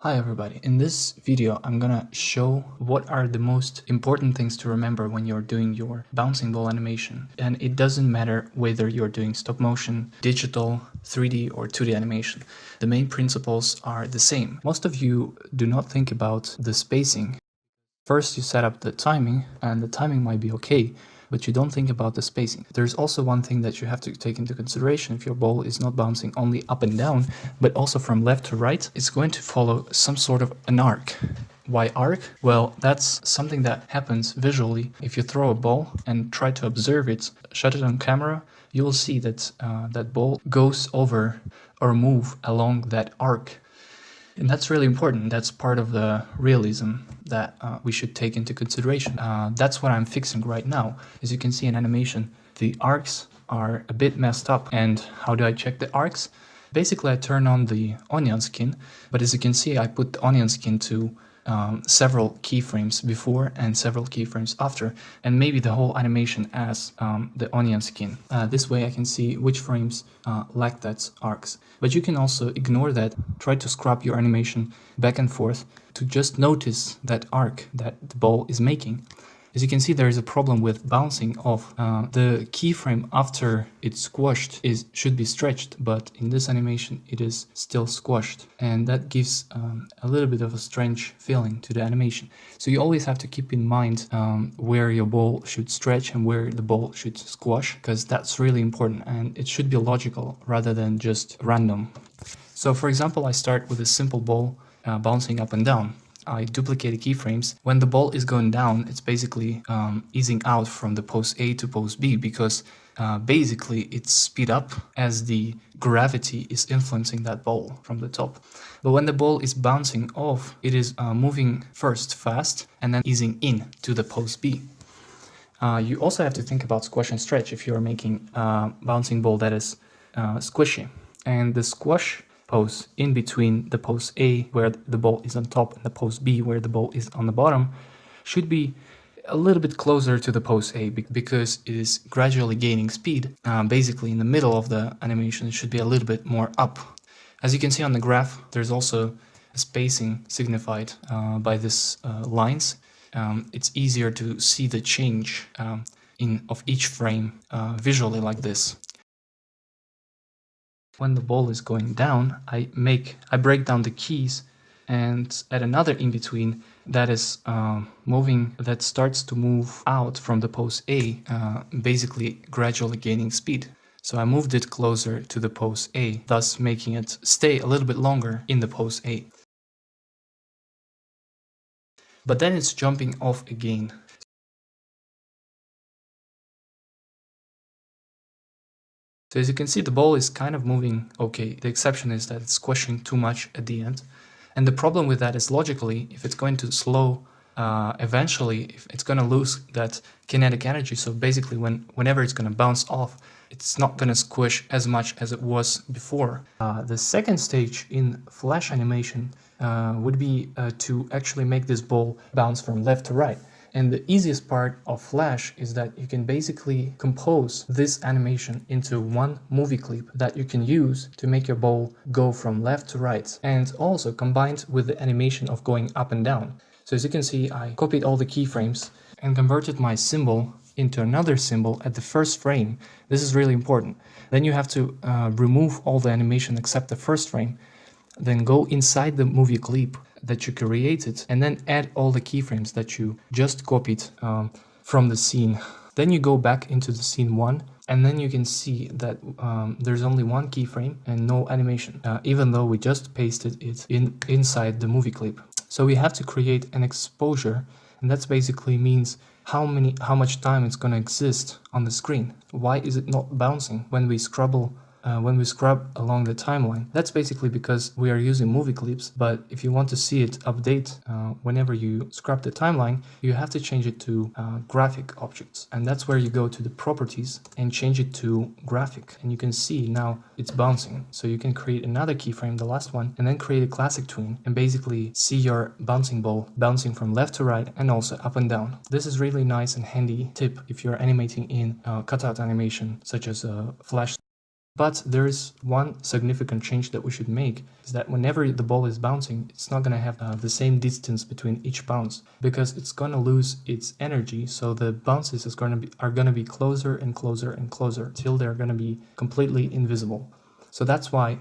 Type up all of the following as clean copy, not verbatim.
Hi everybody, in this video I'm gonna show what are the most important things to remember when you're doing your bouncing ball animation. And it doesn't matter whether you're doing stop motion, digital, 3D or 2D animation. The main principles are the same. Most of you do not think about the spacing. First you set up the timing, and the timing might be okay, but you don't think about the spacing. There's also one thing that you have to take into consideration. If your ball is not bouncing only up and down, but also from left to right, it's going to follow some sort of an arc. Why arc? Well, that's something that happens visually. If you throw a ball and try to observe it, shut it on camera, you will see that that ball goes over or move along that arc. And that's really important. That's part of the realism that we should take into consideration. That's what I'm fixing right now. As you can see in animation, the arcs are a bit messed up. And how do I check the arcs? Basically, I turn on the onion skin, but as you can see, I put the onion skin to several keyframes before and several keyframes after, and maybe the whole animation as the onion skin. This way I can see which frames lack that arcs. But you can also ignore that, try to scrub your animation back and forth to just notice that arc that the ball is making. As you can see, there is a problem with bouncing off. The keyframe after it's squashed should be stretched, but in this animation it is still squashed, and that gives a little bit of a strange feeling to the animation. So you always have to keep in mind where your ball should stretch and where the ball should squash, because that's really important, and it should be logical rather than just random. So for example, I start with a simple ball bouncing up and down. I duplicate the keyframes. When the ball is going down, it's basically easing out from the pose A to pose B, because basically it's speed up as the gravity is influencing that ball from the top. But when the ball is bouncing off, it is moving first fast and then easing in to the pose B. You also have to think about squash and stretch if you're making a bouncing ball that is squishy. And the squash pose in between the pose A, where the ball is on top, and the pose B, where the ball is on the bottom, should be a little bit closer to the pose A, because it is gradually gaining speed. Basically in the middle of the animation it should be a little bit more up. As you can see on the graph, there's also a spacing signified by these lines. It's easier to see the change of each frame visually like this. When the ball is going down, I break down the keys and add another in between that is that starts to move out from the pose A, basically gradually gaining speed. So I moved it closer to the pose A, thus making it stay a little bit longer in the pose A. But then it's jumping off again. So as you can see, the ball is kind of moving okay. The exception is that it's squashing too much at the end. And the problem with that is, logically, if it's going to slow, eventually if it's going to lose that kinetic energy. So basically whenever it's going to bounce off, it's not going to squish as much as it was before. The second stage in flash animation would be to actually make this ball bounce from left to right. And the easiest part of Flash is that you can basically compose this animation into one movie clip that you can use to make your ball go from left to right, and also combined with the animation of going up and down. So as you can see, I copied all the keyframes and converted my symbol into another symbol at the first frame. This is really important. Then you have to remove all the animation except the first frame, then go inside the movie clip that you created and then add all the keyframes that you just copied from the scene. Then you go back into the scene 1, and then you can see that there's only one keyframe and no animation, even though we just pasted it inside the movie clip. So we have to create an exposure, and that basically means how much time it's going to exist on the screen. Why is it not bouncing when we scrub along the timeline? That's basically because we are using movie clips, but if you want to see it update whenever you scrub the timeline, you have to change it to graphic objects. And that's where you go to the properties and change it to graphic. And you can see now it's bouncing. So you can create another keyframe, the last one, and then create a classic tween and basically see your bouncing ball bouncing from left to right and also up and down. This is really nice and handy tip if you're animating in cutout animation such as Flash. But there is one significant change that we should make, is that whenever the ball is bouncing, it's not going to have the same distance between each bounce, because it's going to lose its energy. So the bounces are going to be closer and closer and closer till they're going to be completely invisible. So that's why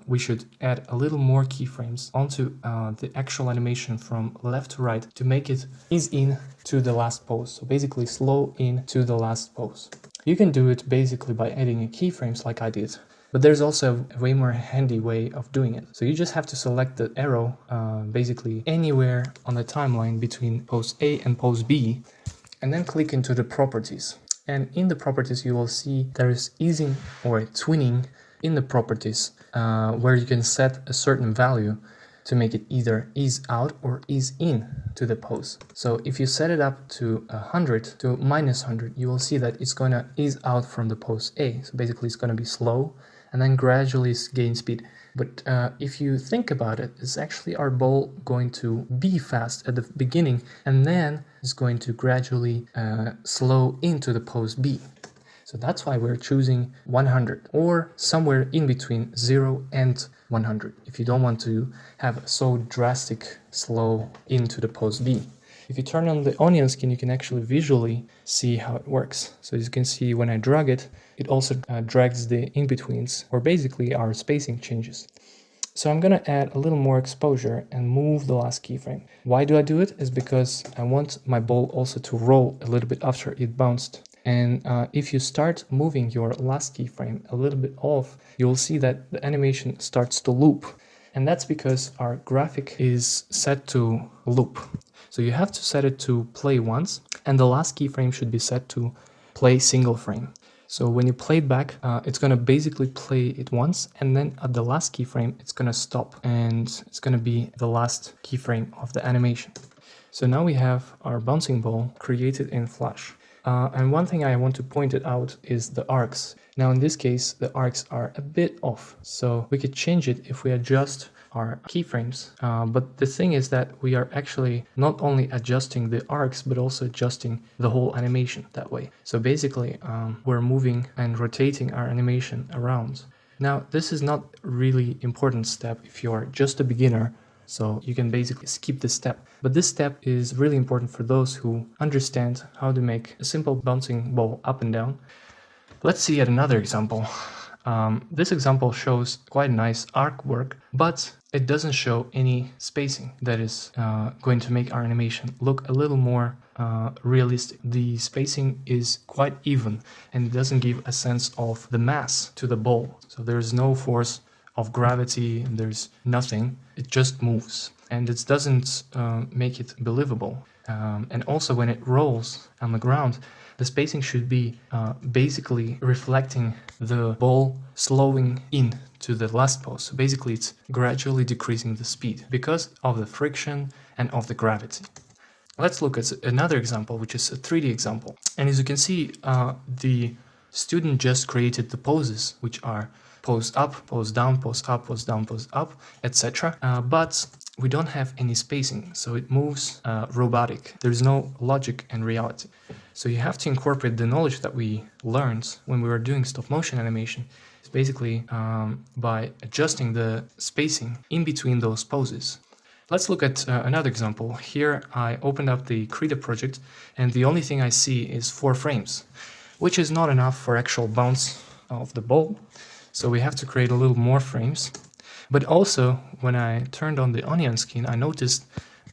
we should add a little more keyframes onto the actual animation from left to right to make it ease in to the last pose. So basically slow in to the last pose. You can do it basically by adding keyframes like I did. But there's also a way more handy way of doing it. So you just have to select the arrow basically anywhere on the timeline between pose A and pose B, and then click into the properties. And in the properties you will see there is easing or twinning in the properties where you can set a certain value to make it either ease out or ease in to the pose. So if you set it up to 100 to -100, you will see that it's going to ease out from the pose A. So basically it's going to be slow and then gradually gain speed. But if you think about it, it's actually our ball going to be fast at the beginning and then it's going to gradually slow into the pose B. So that's why we're choosing 100 or somewhere in between 0 and 100 if you don't want to have so drastic slow into the pose B. If you turn on the onion skin, you can actually visually see how it works. So as you can see, when I drag it, it also drags the in-betweens, or basically our spacing changes. So I'm going to add a little more exposure and move the last keyframe. Why do I do it? Is because I want my ball also to roll a little bit after it bounced. And if you start moving your last keyframe a little bit off, you'll see that the animation starts to loop. And that's because our graphic is set to loop. So you have to set it to play once, and the last keyframe should be set to play single frame. So when you play it back, it's going to basically play it once, and then at the last keyframe, it's going to stop, and it's going to be the last keyframe of the animation. So now we have our bouncing ball created in Flash. And one thing I want to point it out is the arcs. Now in this case, the arcs are a bit off, so we could change it if we adjust our keyframes. But the thing is that we are actually not only adjusting the arcs, but also adjusting the whole animation that way. So basically, we're moving and rotating our animation around. Now, this is not really important step if you are just a beginner, so you can basically skip this step. But this step is really important for those who understand how to make a simple bouncing ball up and down. Let's see yet another example. This example shows quite nice arc work, but it doesn't show any spacing that is going to make our animation look a little more realistic. The spacing is quite even and it doesn't give a sense of the mass to the ball. So there's no force of gravity, and there's nothing, it just moves, and it doesn't make it believable. And also when it rolls on the ground, the spacing should be basically reflecting the ball slowing in to the last pose. So basically it's gradually decreasing the speed because of the friction and of the gravity. Let's look at another example, which is a 3D example. And as you can see, the student just created the poses, which are pose up, pose down, pose up, pose down, pose up, etc. But we don't have any spacing, so it moves robotic. There's no logic and reality. So you have to incorporate the knowledge that we learned when we were doing stop motion animation. It's basically by adjusting the spacing in between those poses. Let's look at another example. Here I opened up the Krita project, and the only thing I see is 4 frames, which is not enough for actual bounce of the ball. So we have to create a little more frames. But also, when I turned on the onion skin, I noticed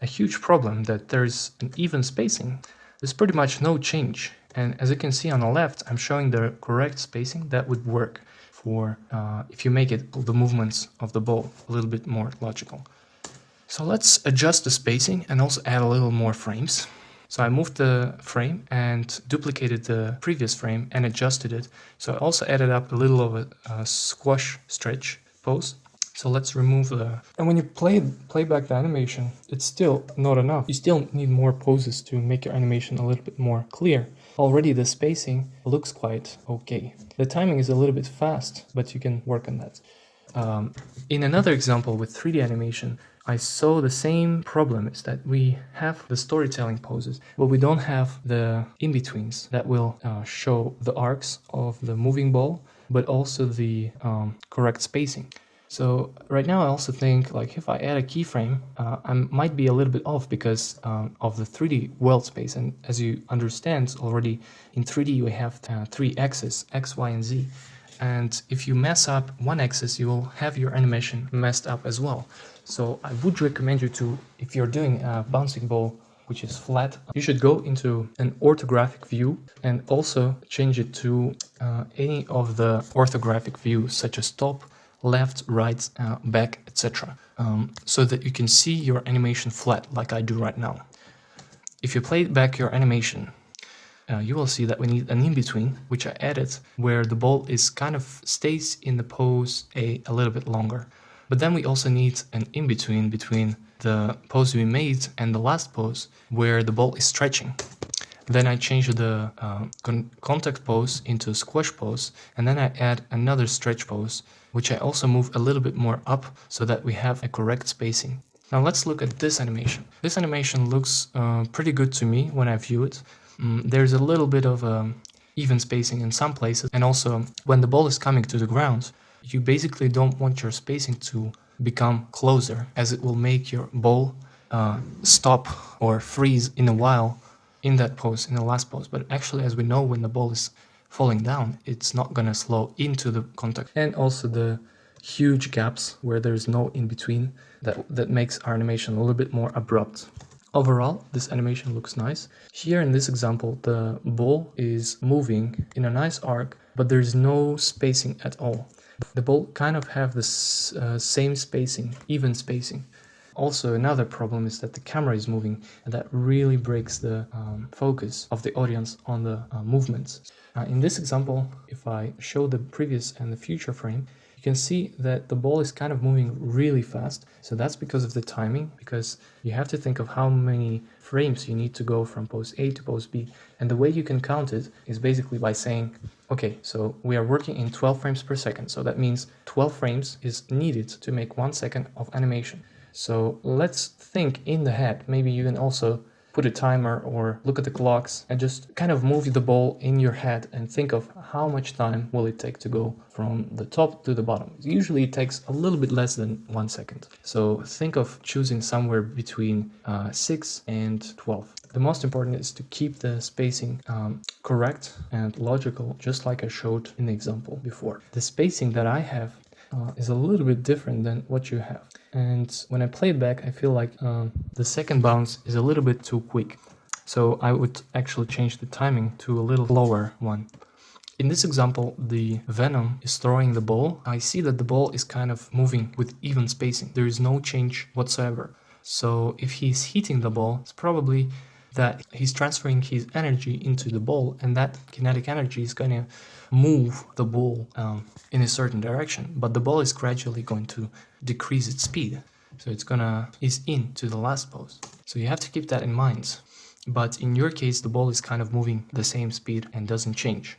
a huge problem that there's an even spacing. There's pretty much no change. And as you can see on the left, I'm showing the correct spacing that would work for if you make it the movements of the ball a little bit more logical. So let's adjust the spacing and also add a little more frames. So I moved the frame and duplicated the previous frame and adjusted it. So I also added up a little of a squash stretch pose. So let's remove the... And when you play back the animation, it's still not enough. You still need more poses to make your animation a little bit more clear. Already the spacing looks quite okay. The timing is a little bit fast, but you can work on that. In another example with 3D animation, I saw the same problem, is that we have the storytelling poses, but we don't have the in-betweens that will show the arcs of the moving ball but also the correct spacing. So right now I also think like if I add a keyframe, I might be a little bit off because of the 3D world space. And as you understand already, in 3D we have 3 axes, X, Y, and Z. And if you mess up one axis, you will have your animation messed up as well. So I would recommend you to, if you're doing a bouncing ball which is flat, you should go into an orthographic view and also change it to any of the orthographic views such as top, left, right, back, etc. So that you can see your animation flat like I do right now. If you play back your animation, you will see that we need an in-between, which I added, where the ball is kind of stays in the pose a little bit longer. But then we also need an in-between between the pose we made and the last pose, where the ball is stretching. Then I change the contact pose into squash pose, and then I add another stretch pose, which I also move a little bit more up so that we have a correct spacing. Now let's look at this animation. This animation looks pretty good to me when I view it. There's a little bit of even spacing in some places, and also when the ball is coming to the ground, you basically don't want your spacing to become closer, as it will make your ball stop or freeze in a while in that pose, in the last pose. But actually, as we know, when the ball is falling down, it's not gonna slow into the contact. And also the huge gaps where there's no in-between, that makes our animation a little bit more abrupt. Overall, this animation looks nice. Here in this example, the ball is moving in a nice arc, but there's no spacing at all. The ball kind of have this same spacing, even spacing. Also, another problem is that the camera is moving, and that really breaks the focus of the audience on the movements. In this example, if I show the previous and the future frame, you can see that the ball is kind of moving really fast. So that's because of the timing, because you have to think of how many frames you need to go from pose A to pose B. And the way you can count it is basically by saying, okay, so we are working in 12 frames per second. So that means 12 frames is needed to make 1 second of animation. So let's think in the head. Maybe you can also put a timer or look at the clocks and just kind of move the ball in your head and think of how much time will it take to go from the top to the bottom. Usually it takes a little bit less than 1 second. So think of choosing somewhere between 6 and 12. The most important is to keep the spacing correct and logical, just like I showed in the example before. The spacing that I have is a little bit different than what you have. And when I play it back, I feel like the second bounce is a little bit too quick. So I would actually change the timing to a little lower one. In this example, the Venom is throwing the ball. I see that the ball is kind of moving with even spacing. There is no change whatsoever. So if he's hitting the ball, it's probably that he's transferring his energy into the ball, and that kinetic energy is going to move the ball in a certain direction, but the ball is gradually going to decrease its speed, so it's gonna ease into the last pose. So you have to keep that in mind. But in your case, the ball is kind of moving the same speed and doesn't change.